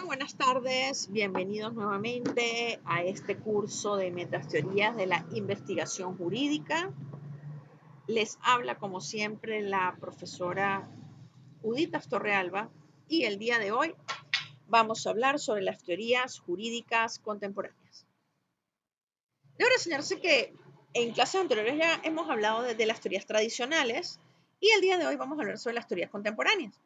Muy buenas tardes, bienvenidos nuevamente a este curso de metateorías de la investigación jurídica. Les habla como siempre la profesora Judith Torrealba y el día de hoy vamos a hablar sobre las teorías jurídicas contemporáneas. Debo reseñarse que en clases anteriores ya hemos hablado de las teorías tradicionales y el día de hoy vamos a hablar sobre las teorías contemporáneas.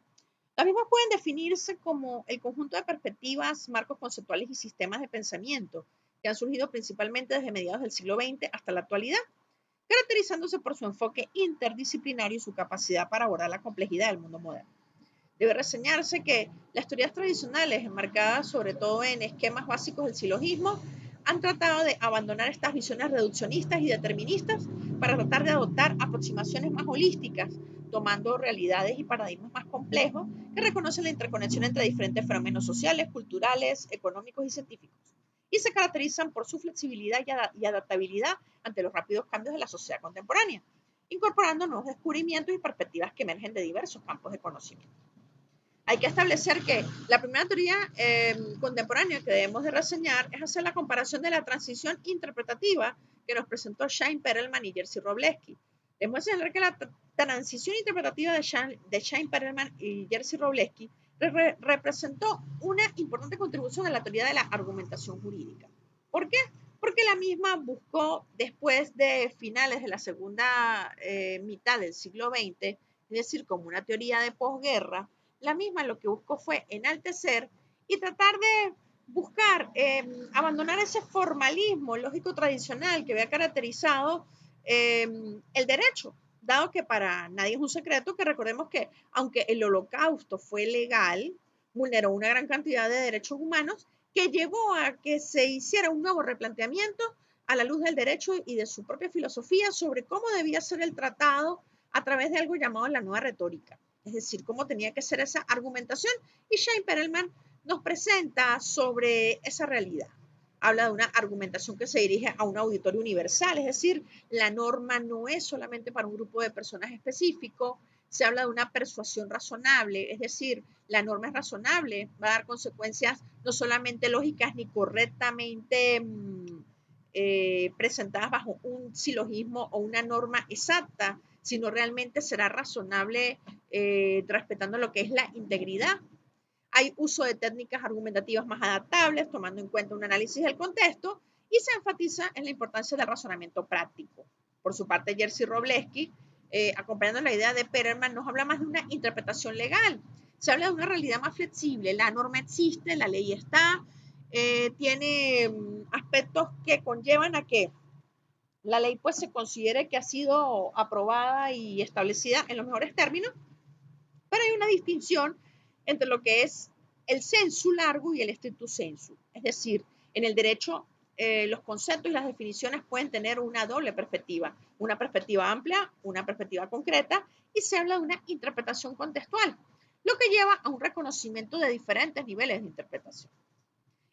Las mismas pueden definirse como el conjunto de perspectivas, marcos conceptuales y sistemas de pensamiento que han surgido principalmente desde mediados del siglo XX hasta la actualidad, caracterizándose por su enfoque interdisciplinario y su capacidad para abordar la complejidad del mundo moderno. Debe reseñarse que las teorías tradicionales, enmarcadas sobre todo en esquemas básicos del silogismo, han tratado de abandonar estas visiones reduccionistas y deterministas para tratar de adoptar aproximaciones más holísticas, tomando realidades y paradigmas más complejos que reconocen la interconexión entre diferentes fenómenos sociales, culturales, económicos y científicos, y se caracterizan por su flexibilidad y adaptabilidad ante los rápidos cambios de la sociedad contemporánea, incorporando nuevos descubrimientos y perspectivas que emergen de diversos campos de conocimiento. Hay que establecer que la primera teoría contemporánea que debemos de reseñar es hacer la comparación de la transición interpretativa que nos presentó Shane Perelman y Jerzy Robleski. Debemos señalar que la transición interpretativa de Shane Perelman y Jerzy Robleski representó una importante contribución a la teoría de la argumentación jurídica. ¿Por qué? Porque la misma buscó, después de finales de la segunda mitad del siglo XX, es decir, como una teoría de posguerra, la misma lo que buscó fue enaltecer y tratar de buscar abandonar ese formalismo lógico tradicional que había caracterizado el derecho, dado que para nadie es un secreto que recordemos que aunque el holocausto fue legal, vulneró una gran cantidad de derechos humanos que llevó a que se hiciera un nuevo replanteamiento a la luz del derecho y de su propia filosofía sobre cómo debía ser el tratado a través de algo llamado la nueva retórica. Es decir, cómo tenía que ser esa argumentación, y Shane Perelman nos presenta sobre esa realidad. Habla de una argumentación que se dirige a un auditorio universal, es decir, la norma no es solamente para un grupo de personas específico, se habla de una persuasión razonable, es decir, la norma es razonable, va a dar consecuencias no solamente lógicas ni correctamente presentadas bajo un silogismo o una norma exacta, sino realmente será razonable respetando lo que es la integridad. Hay uso de técnicas argumentativas más adaptables, tomando en cuenta un análisis del contexto, y se enfatiza en la importancia del razonamiento práctico. Por su parte, Jerzy Robleski, acompañando la idea de Perelman, nos habla más de una interpretación legal. Se habla de una realidad más flexible. La norma existe, la ley está, tiene aspectos que conllevan a que la ley pues se considere que ha sido aprobada y establecida en los mejores términos, pero hay una distinción entre lo que es el sensu largo y el stricto sensu. Es decir, en el derecho los conceptos y las definiciones pueden tener una doble perspectiva, una perspectiva amplia, una perspectiva concreta, y se habla de una interpretación contextual, lo que lleva a un reconocimiento de diferentes niveles de interpretación.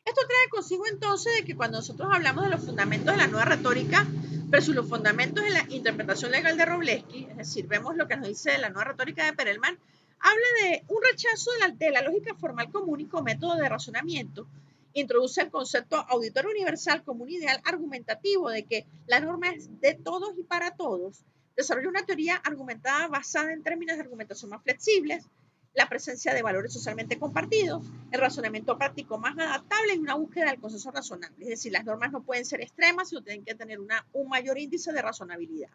Esto trae consigo entonces de que cuando nosotros hablamos de los fundamentos de la nueva retórica versus los fundamentos de la interpretación legal de Robleski, es decir, vemos lo que nos dice la nueva retórica de Perelman, habla de un rechazo de la lógica formal como único método de razonamiento, introduce el concepto auditorio universal como un ideal argumentativo de que la norma es de todos y para todos, desarrolla una teoría argumentada basada en términos de argumentación más flexibles, la presencia de valores socialmente compartidos, el razonamiento práctico más adaptable y una búsqueda del consenso razonable. Es decir, las normas no pueden ser extremas, sino tienen que tener un mayor índice de razonabilidad.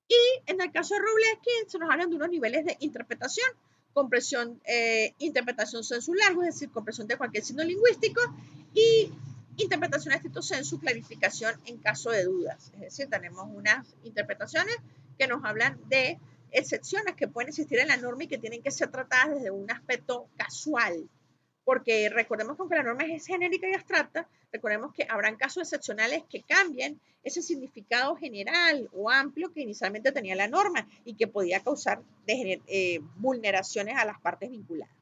Y en el caso de Robleski, se nos hablan de unos niveles de interpretación, comprensión, interpretación sensu largo, es decir, comprensión de cualquier signo lingüístico, y interpretación estricto sensu, clarificación en caso de dudas. Es decir, tenemos unas interpretaciones que nos hablan de excepciones que pueden existir en la norma y que tienen que ser tratadas desde un aspecto casual, porque recordemos que aunque la norma es genérica y abstracta, recordemos que habrán casos excepcionales que cambien ese significado general o amplio que inicialmente tenía la norma y que podía causar vulneraciones a las partes vinculadas.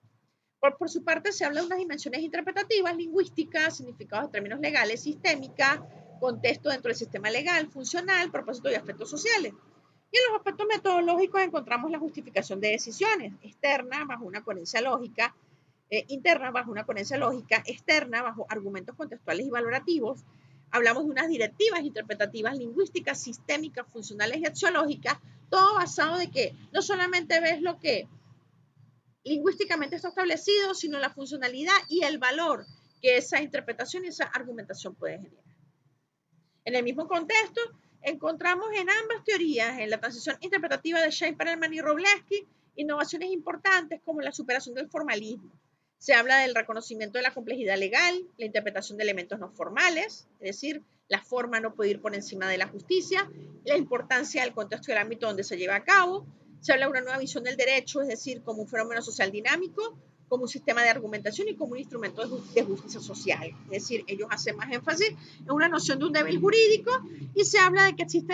Por su parte, se habla de unas dimensiones interpretativas, lingüísticas, significados de términos legales, sistémica, contexto dentro del sistema legal, funcional, propósito y aspectos sociales. Y en los aspectos metodológicos encontramos la justificación de decisiones externas bajo una coherencia lógica, interna bajo una coherencia lógica, externa bajo argumentos contextuales y valorativos. Hablamos de unas directivas interpretativas lingüísticas, sistémicas, funcionales y axiológicas, todo basado de que no solamente ves lo que lingüísticamente está establecido, sino la funcionalidad y el valor que esa interpretación y esa argumentación puede generar. En el mismo contexto, encontramos en ambas teorías, en la transición interpretativa de Schein-Perelman y Wroblewski, innovaciones importantes como la superación del formalismo. Se habla del reconocimiento de la complejidad legal, la interpretación de elementos no formales, es decir, la forma no puede ir por encima de la justicia, la importancia del contexto y el ámbito donde se lleva a cabo. Se habla de una nueva visión del derecho, es decir, como un fenómeno social dinámico, como un sistema de argumentación y como un instrumento de justicia social. Es decir, ellos hacen más énfasis en una noción de un deber jurídico y se habla de que existe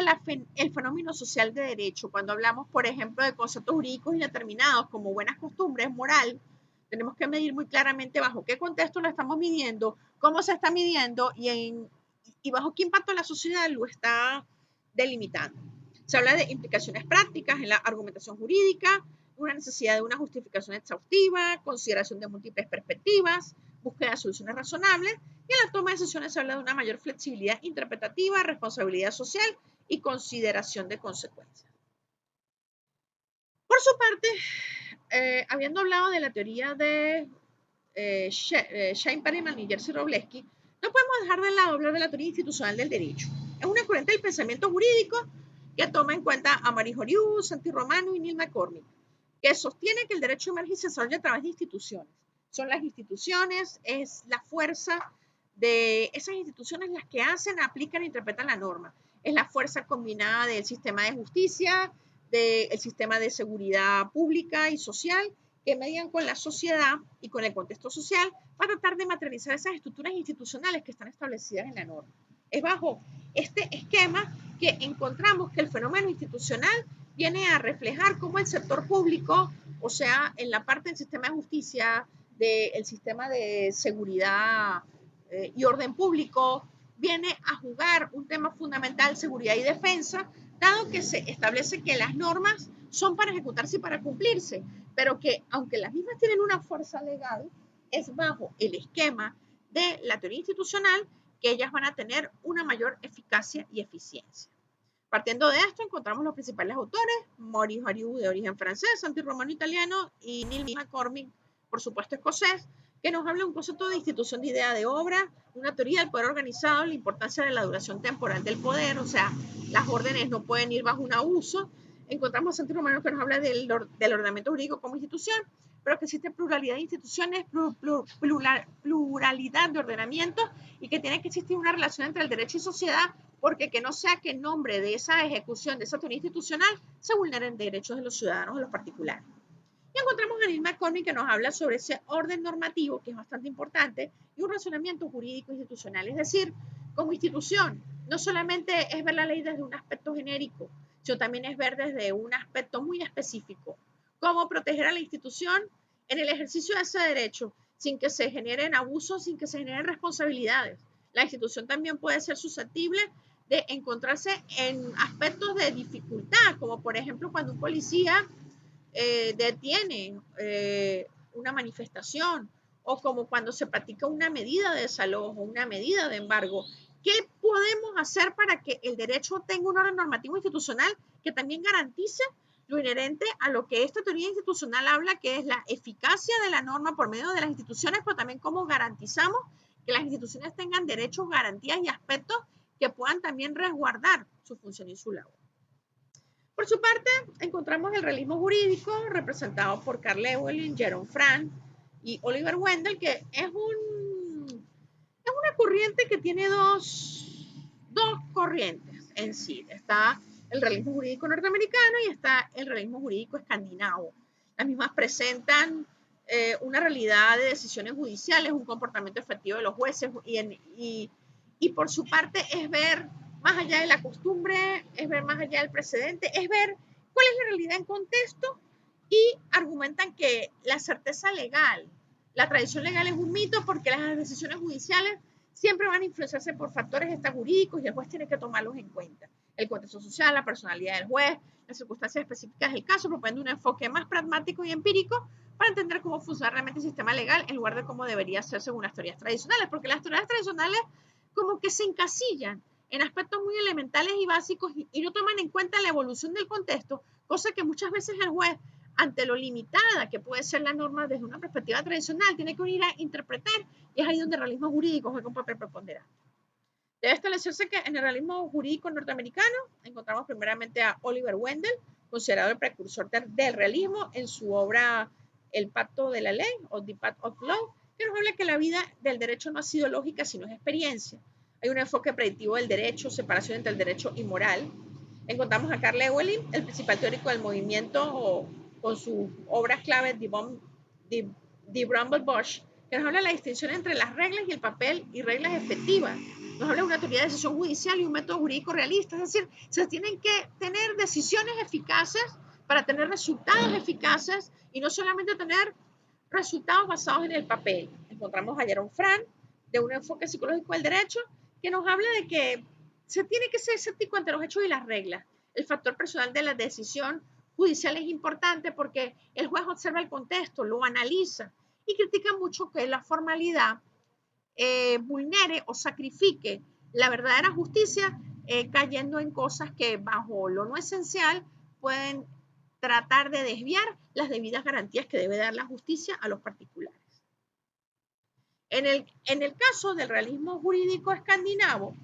el fenómeno social de derecho. Cuando hablamos, por ejemplo, de conceptos jurídicos indeterminados como buenas costumbres, moral, tenemos que medir muy claramente bajo qué contexto lo estamos midiendo, cómo se está midiendo y bajo qué impacto la sociedad lo está delimitando. Se habla de implicaciones prácticas en la argumentación jurídica, una necesidad de una justificación exhaustiva, consideración de múltiples perspectivas, búsqueda de soluciones razonables, y en la toma de decisiones se habla de una mayor flexibilidad interpretativa, responsabilidad social y consideración de consecuencias. Por su parte, habiendo hablado de la teoría de Schein-Perelman y Jerzy Wroblewski, no podemos dejar de lado hablar de la teoría institucional del derecho. Es una corriente del pensamiento jurídico que toma en cuenta a Marie Joriou, Santi Romano y Neil McCormick, que sostiene que el derecho emerge y se desarrolla a través de instituciones. Son las instituciones, es la fuerza de esas instituciones las que hacen, aplican e interpretan la norma. Es la fuerza combinada del sistema de justicia, del sistema de seguridad pública y social, que median con la sociedad y con el contexto social para tratar de materializar esas estructuras institucionales que están establecidas en la norma. Es bajo este esquema que encontramos que el fenómeno institucional viene a reflejar cómo el sector público, o sea, en la parte del sistema de justicia, del sistema de seguridad y orden público, viene a jugar un tema fundamental, seguridad y defensa, dado que se establece que las normas son para ejecutarse y para cumplirse, pero que aunque las mismas tienen una fuerza legal, es bajo el esquema de la teoría institucional que ellas van a tener una mayor eficacia y eficiencia. Partiendo de esto, encontramos los principales autores, Marie Joriou, de origen francés, Santi Romano italiano, y Neil McCormick, por supuesto escocés, que nos habla de un concepto de institución de idea de obra, una teoría del poder organizado, la importancia de la duración temporal del poder, o sea, las órdenes no pueden ir bajo un abuso. Encontramos a Santi Romano que nos habla del ordenamiento jurídico como institución, pero que existe pluralidad de instituciones, pluralidad de ordenamientos y que tiene que existir una relación entre el derecho y sociedad, porque que no sea que en nombre de esa ejecución, de esa teoría institucional, se vulneren derechos de los ciudadanos o de los particulares. Y encontramos a Neil McCormick que nos habla sobre ese orden normativo, que es bastante importante, y un razonamiento jurídico institucional. Es decir, como institución, no solamente es ver la ley desde un aspecto genérico, sino también es ver desde un aspecto muy específico. Cómo proteger a la institución en el ejercicio de ese derecho, sin que se generen abusos, sin que se generen responsabilidades. La institución también puede ser susceptible de encontrarse en aspectos de dificultad, como por ejemplo cuando un policía detiene una manifestación, o como cuando se practica una medida de desalojo, una medida de embargo. ¿Qué podemos hacer para que el derecho tenga un orden normativo institucional que también garantice lo inherente a lo que esta teoría institucional habla, que es la eficacia de la norma por medio de las instituciones, pero también cómo garantizamos que las instituciones tengan derechos, garantías y aspectos que puedan también resguardar su función y su labor? Por su parte, encontramos el realismo jurídico representado por Carl Ewelin, Jerome Frank y Oliver Wendell, que es una corriente que tiene dos corrientes en sí. Está el realismo jurídico norteamericano y está el realismo jurídico escandinavo. Las mismas presentan una realidad de decisiones judiciales, un comportamiento efectivo de los jueces y por su parte es ver más allá de la costumbre, es ver más allá del precedente, es ver cuál es la realidad en contexto y argumentan que la certeza legal, la tradición legal es un mito porque las decisiones judiciales siempre van a influenciarse por factores jurídicos y el juez tiene que tomarlos en cuenta. El contexto social, la personalidad del juez, las circunstancias específicas del caso, proponiendo un enfoque más pragmático y empírico para entender cómo funciona realmente el sistema legal en lugar de cómo debería ser según las teorías tradicionales, porque las teorías tradicionales como que se encasillan en aspectos muy elementales y básicos y no toman en cuenta la evolución del contexto, cosa que muchas veces el juez, ante lo limitada que puede ser la norma desde una perspectiva tradicional, tiene que venir a interpretar, y es ahí donde el realismo jurídico juega un papel preponderante. Debe establecerse que en el realismo jurídico norteamericano encontramos primeramente a Oliver Wendell, considerado el precursor del realismo en su obra El Pacto de la Ley o The Path of Law, que nos habla que la vida del derecho no ha sido lógica sino es experiencia. Hay un enfoque predictivo del derecho, separación entre el derecho y moral. Encontramos a Carl Ewelin, el principal teórico del movimiento, con sus obras clave The Bramble Bush, que nos habla de la distinción entre las reglas y el papel y reglas efectivas. Nos habla de una teoría de decisión judicial y un método jurídico realista, es decir, se tienen que tener decisiones eficaces para tener resultados eficaces y no solamente tener resultados basados en el papel. Encontramos a Jerome Frank, de un enfoque psicológico del derecho, que nos habla de que se tiene que ser escéptico ante los hechos y las reglas. El factor personal de la decisión judicial es importante porque el juez observa el contexto, lo analiza y critica mucho que la formalidad vulnere o sacrifique la verdadera justicia cayendo en cosas que bajo lo no esencial pueden tratar de desviar las debidas garantías que debe dar la justicia a los particulares. En el caso del realismo jurídico escandinavo,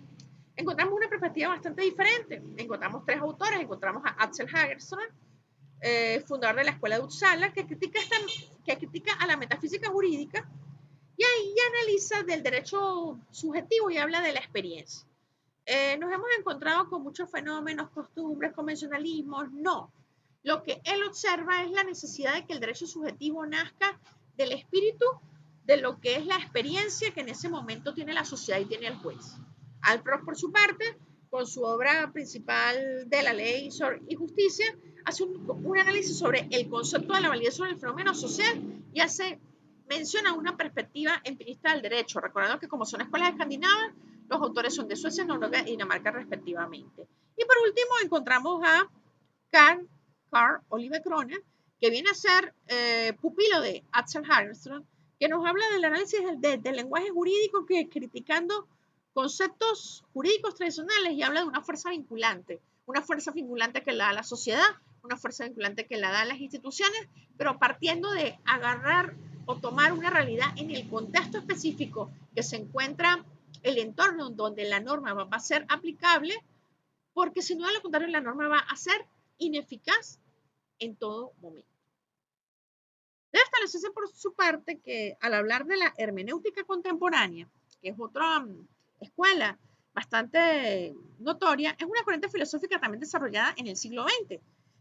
encontramos una perspectiva bastante diferente. Encontramos tres autores. Encontramos a Axel Hagerström, fundador de la Escuela de Uppsala, que critica a la metafísica jurídica y ahí analiza del derecho subjetivo y habla de la experiencia. Nos hemos encontrado con muchos fenómenos, costumbres, convencionalismos. No. Lo que él observa es la necesidad de que el derecho subjetivo nazca del espíritu de lo que es la experiencia que en ese momento tiene la sociedad y tiene el juez. Alpros, por su parte, con su obra principal de la ley y justicia, hace un análisis sobre el concepto de la validez sobre el fenómeno social y menciona una perspectiva empirista del derecho, recordando que como son escuelas escandinavas, los autores son de Suecia, Noruega y Dinamarca respectivamente. Y por último encontramos a Carl Oliver Kroner, que viene a ser pupilo de Axel Hagerström, que nos habla del análisis del lenguaje jurídico, que criticando conceptos jurídicos tradicionales y habla de una fuerza vinculante que la da la sociedad, una fuerza vinculante que la da las instituciones, pero partiendo de agarrar o tomar una realidad en el contexto específico que se encuentra el entorno donde la norma va a ser aplicable, porque si no, de lo contrario, la norma va a ser ineficaz en todo momento. Debe establecerse por su parte que al hablar de la hermenéutica contemporánea, que es otra escuela bastante notoria, es una corriente filosófica también desarrollada en el siglo XX,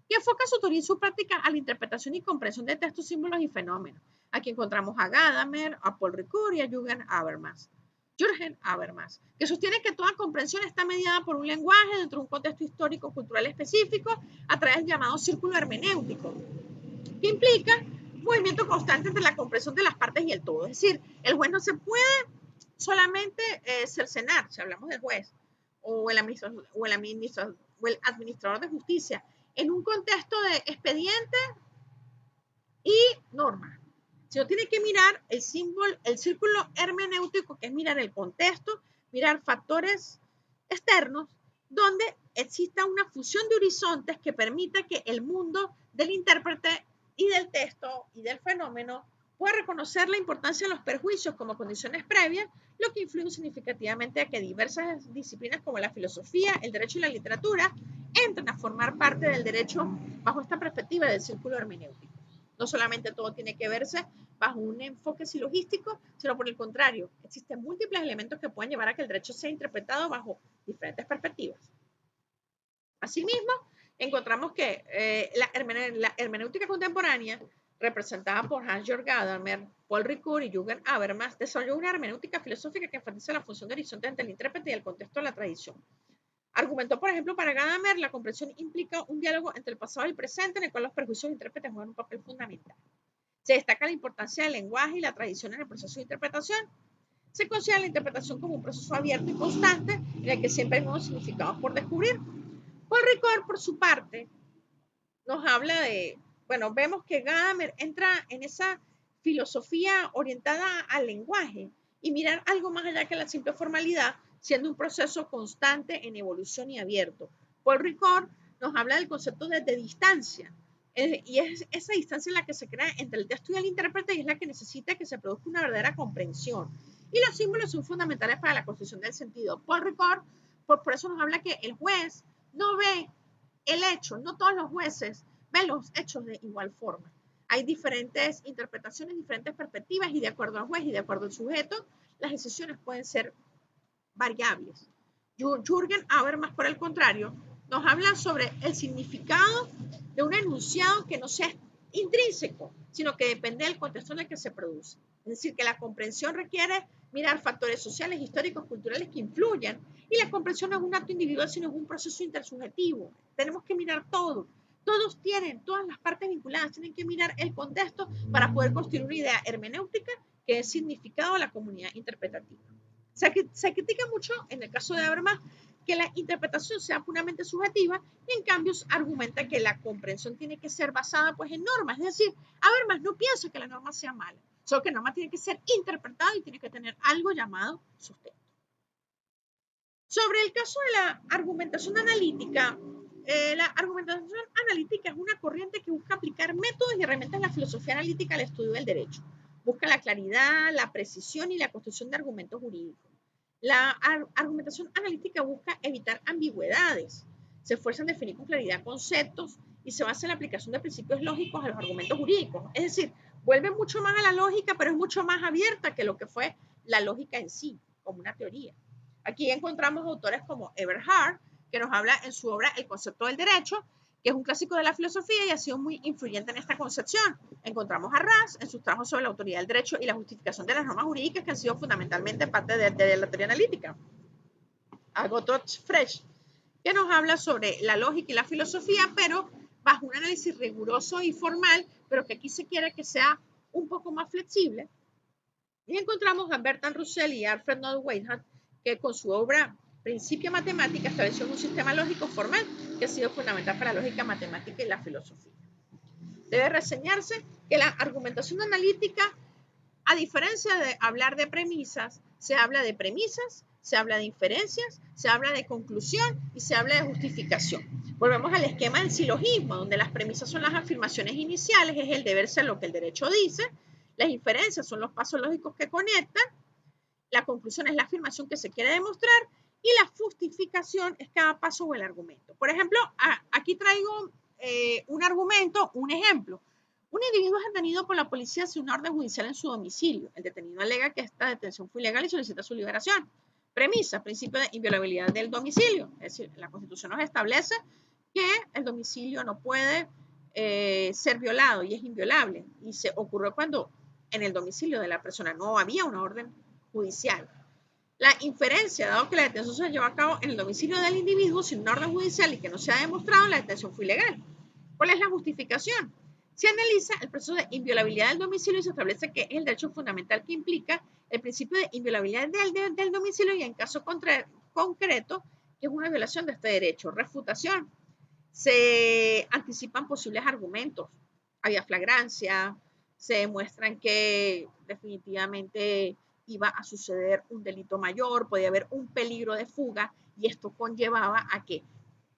que enfoca su teoría y su práctica a la interpretación y comprensión de textos, símbolos y fenómenos. Aquí encontramos a Gadamer, a Paul Ricoeur y a Jürgen Habermas, que sostiene que toda comprensión está mediada por un lenguaje dentro de un contexto histórico cultural específico a través del llamado círculo hermenéutico, que implica movimiento constante entre la comprensión de las partes y el todo. Es decir, el juez no se puede solamente cercenar, si hablamos del juez o el administrador de justicia, en un contexto de expediente y norma. Sino tiene que mirar el círculo hermenéutico, que es mirar el contexto, mirar factores externos, donde exista una fusión de horizontes que permita que el mundo del intérprete y del texto y del fenómeno pueda reconocer la importancia de los perjuicios como condiciones previas, lo que influye significativamente a que diversas disciplinas como la filosofía, el derecho y la literatura entren a formar parte del derecho bajo esta perspectiva del círculo hermenéutico. No solamente todo tiene que verse bajo un enfoque silogístico, sino por el contrario, existen múltiples elementos que pueden llevar a que el derecho sea interpretado bajo diferentes perspectivas. Asimismo, encontramos que la hermenéutica contemporánea, representada por Hans-Georg Gadamer, Paul Ricoeur y Jürgen Habermas, desarrolló una hermenéutica filosófica que enfatiza la función de horizonte entre el intérprete y el contexto de la tradición. Argumentó, por ejemplo, para Gadamer, la comprensión implica un diálogo entre el pasado y el presente, en el cual los prejuicios de intérpretes juegan un papel fundamental. Se destaca la importancia del lenguaje y la tradición en el proceso de interpretación. Se considera la interpretación como un proceso abierto y constante, en el que siempre hay nuevos significados por descubrir. Paul Ricoeur, por su parte, nos habla de, bueno, vemos que Gadamer entra en esa filosofía orientada al lenguaje y mirar algo más allá que la simple formalidad, siendo un proceso constante en evolución y abierto. Paul Ricoeur nos habla del concepto de distancia, y es esa distancia en la que se crea entre el texto y el intérprete y es la que necesita que se produzca una verdadera comprensión. Y los símbolos son fundamentales para la construcción del sentido. Paul Ricoeur, por eso nos habla que el juez no ve el hecho, no todos los jueces ven los hechos de igual forma. Hay diferentes interpretaciones, diferentes perspectivas y de acuerdo al juez y de acuerdo al sujeto, las decisiones pueden ser variables. Jürgen Habermas, por el contrario, nos habla sobre el significado de un enunciado que no sea intrínseco, sino que depende del contexto en el que se produce. Es decir, que la comprensión requiere mirar factores sociales, históricos, culturales que influyen, y la comprensión no es un acto individual, sino es un proceso intersubjetivo. Tenemos que mirar todo. Todas las partes vinculadas tienen que mirar el contexto para poder construir una idea hermenéutica que es significado a la comunidad interpretativa. Se critica mucho, en el caso de Habermas, que la interpretación sea puramente subjetiva y en cambio argumenta que la comprensión tiene que ser basada pues, en normas. Es decir, Habermas no piensa que la norma sea mala, solo que la norma tiene que ser interpretada y tiene que tener algo llamado sustento. Sobre el caso de la argumentación analítica es una corriente que busca aplicar métodos y herramientas de la filosofía analítica al estudio del derecho. Busca la claridad, la precisión y la construcción de argumentos jurídicos. La argumentación analítica busca evitar ambigüedades, se esfuerza en definir con claridad conceptos y se basa en la aplicación de principios lógicos a los argumentos jurídicos. Es decir, vuelve mucho más a la lógica, pero es mucho más abierta que lo que fue la lógica en sí, como una teoría. Aquí encontramos autores como Eberhard, que nos habla en su obra El concepto del derecho, que es un clásico de la filosofía y ha sido muy influyente en esta concepción. Encontramos a Raz en sus trabajos sobre la autoridad del derecho y la justificación de las normas jurídicas que han sido fundamentalmente parte de la teoría analítica. A Gottlob Frege, que nos habla sobre la lógica y la filosofía, pero bajo un análisis riguroso y formal, pero que aquí se quiere que sea un poco más flexible. Y encontramos a Bertrand Russell y Alfred North Whitehead, que con su obra Principia Matemática estableció un sistema lógico formal que ha sido fundamental para la lógica matemática y la filosofía. Debe reseñarse que la argumentación analítica, a diferencia de hablar de premisas, se habla de premisas, se habla de inferencias, se habla de conclusión y se habla de justificación. Volvemos al esquema del silogismo, donde las premisas son las afirmaciones iniciales, es el deber ser lo que el derecho dice, las inferencias son los pasos lógicos que conectan, la conclusión es la afirmación que se quiere demostrar y la justificación es cada paso o el argumento. Por ejemplo, aquí traigo un argumento, un ejemplo. Un individuo es detenido por la policía sin una orden judicial en su domicilio. El detenido alega que esta detención fue ilegal y solicita su liberación. Premisa, principio de inviolabilidad del domicilio. Es decir, la Constitución nos establece que el domicilio no puede ser violado y es inviolable. Y se ocurrió cuando en el domicilio de la persona no había una orden judicial. La inferencia, dado que la detención se llevó a cabo en el domicilio del individuo sin una orden judicial y que no se ha demostrado, la detención fue ilegal. ¿Cuál es la justificación? Se analiza el proceso de inviolabilidad del domicilio y se establece que es el derecho fundamental que implica el principio de inviolabilidad del domicilio y en caso concreto, que es una violación de este derecho. Refutación. Se anticipan posibles argumentos. Había flagrancia, se demuestran que definitivamente iba a suceder un delito mayor, podía haber un peligro de fuga y esto conllevaba a que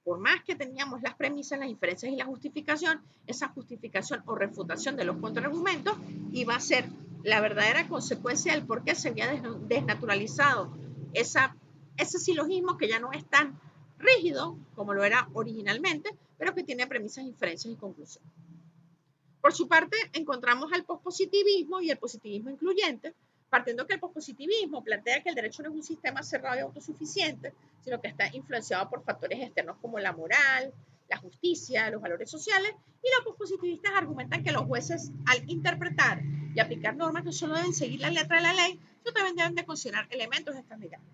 por más que teníamos las premisas, las inferencias y la justificación, esa justificación o refutación de los contraargumentos iba a ser la verdadera consecuencia del por qué se había desnaturalizado ese silogismo que ya no es tan rígido como lo era originalmente, pero que tiene premisas, inferencias y conclusiones. Por su parte, encontramos al pospositivismo y el positivismo incluyente, partiendo que el pospositivismo plantea que el derecho no es un sistema cerrado y autosuficiente, sino que está influenciado por factores externos como la moral, la justicia, los valores sociales, y los pospositivistas argumentan que los jueces, al interpretar y aplicar normas, no solo deben seguir la letra de la ley, sino también deben de considerar elementos de estas miradas.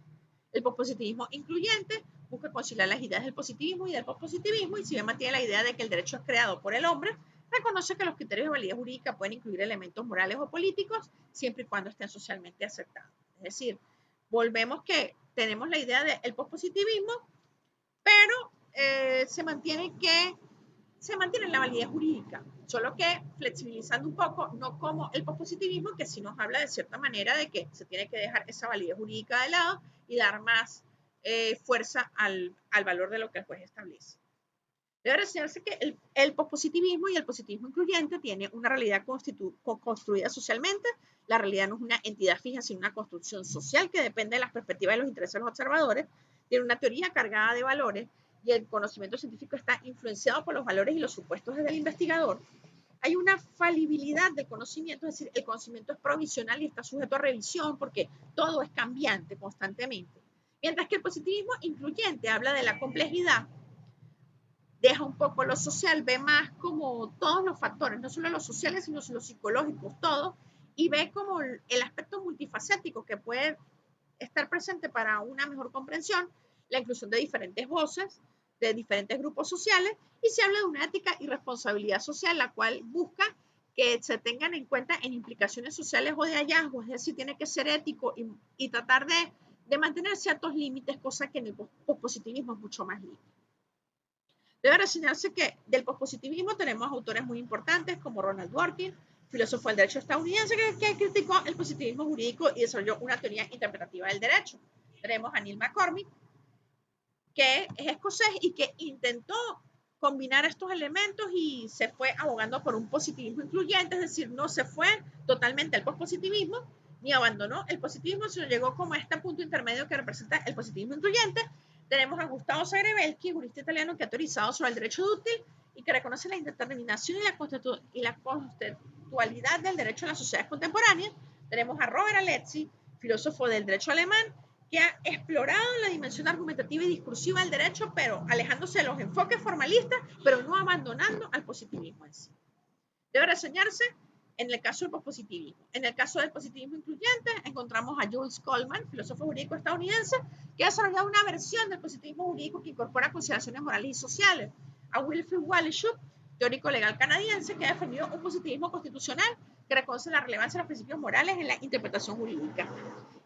El pospositivismo incluyente busca conciliar las ideas del positivismo y del pospositivismo, y si bien mantiene la idea de que el derecho es creado por el hombre, reconoce que los criterios de validez jurídica pueden incluir elementos morales o políticos siempre y cuando estén socialmente aceptados. Es decir, volvemos que tenemos la idea del pospositivismo, pero se mantiene que se mantiene la validez jurídica, solo que flexibilizando un poco, no como el pospositivismo, que sí nos habla de cierta manera de que se tiene que dejar esa validez jurídica de lado y dar más fuerza al valor de lo que el juez establece. Debe reseñarse que el pospositivismo y el positivismo incluyente tiene una realidad construida socialmente. La realidad no es una entidad fija, sino una construcción social que depende de las perspectivas y los intereses de los observadores. Tiene una teoría cargada de valores y el conocimiento científico está influenciado por los valores y los supuestos desde el investigador. Hay una falibilidad del conocimiento, es decir, el conocimiento es provisional y está sujeto a revisión porque todo es cambiante constantemente. Mientras que el positivismo incluyente habla de la complejidad, deja un poco lo social, ve más como todos los factores, no solo los sociales, sino los psicológicos, todos, y ve como el aspecto multifacético que puede estar presente para una mejor comprensión, la inclusión de diferentes voces, de diferentes grupos sociales, y se habla de una ética y responsabilidad social, la cual busca que se tengan en cuenta en implicaciones sociales o de hallazgos, es decir, tiene que ser ético y tratar de mantener ciertos límites, cosa que en el pospositivismo es mucho más libre. Debe reseñarse que del pospositivismo tenemos autores muy importantes como Ronald Dworkin, filósofo del derecho estadounidense, que criticó el positivismo jurídico y desarrolló una teoría interpretativa del derecho. Tenemos a Neil McCormick, que es escocés y que intentó combinar estos elementos y se fue abogando por un positivismo incluyente, es decir, no se fue totalmente al pospositivismo ni abandonó el positivismo, sino llegó como a este punto intermedio que representa el positivismo incluyente. Tenemos a Gustavo Zagrebelsky, jurista italiano que ha teorizado sobre el derecho dúctil y que reconoce la indeterminación y la constitucionalidad del derecho en las sociedades contemporáneas. Tenemos a Robert Alexi, filósofo del derecho alemán, que ha explorado la dimensión argumentativa y discursiva del derecho, pero alejándose de los enfoques formalistas, pero no abandonando al positivismo en sí. Debe reseñarse en el caso del positivismo. En el caso del positivismo incluyente, encontramos a Jules Coleman, filósofo jurídico estadounidense, que ha desarrollado una versión del positivismo jurídico que incorpora consideraciones morales y sociales. A Wilfrid Wallachuk, teórico legal canadiense, que ha defendido un positivismo constitucional que reconoce la relevancia de los principios morales en la interpretación jurídica.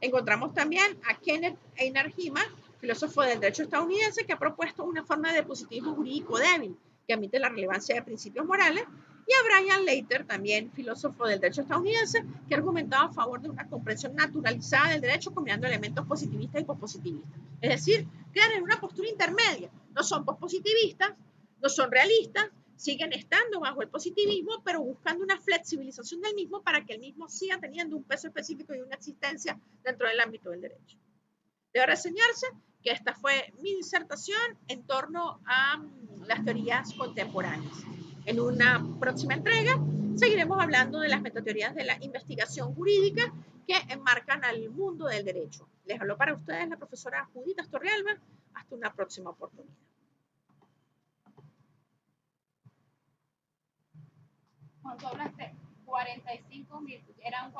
Encontramos también a Kenneth Einar Hyman, filósofo del derecho estadounidense, que ha propuesto una forma de positivismo jurídico débil, que admite la relevancia de principios morales, y a Brian Leiter, también filósofo del derecho estadounidense, que ha argumentado a favor de una comprensión naturalizada del derecho combinando elementos positivistas y pospositivistas. Es decir, quedan en una postura intermedia. No son pospositivistas, no son realistas, siguen estando bajo el positivismo, pero buscando una flexibilización del mismo para que el mismo siga teniendo un peso específico y una existencia dentro del ámbito del derecho. Debe reseñarse que esta fue mi disertación en torno a las teorías contemporáneas. En una próxima entrega seguiremos hablando de las metateorías de la investigación jurídica que enmarcan al mundo del derecho. Les habló para ustedes la profesora Judith Astorrealba. Hasta una próxima oportunidad. Cuando hablaste 45 minutos, eran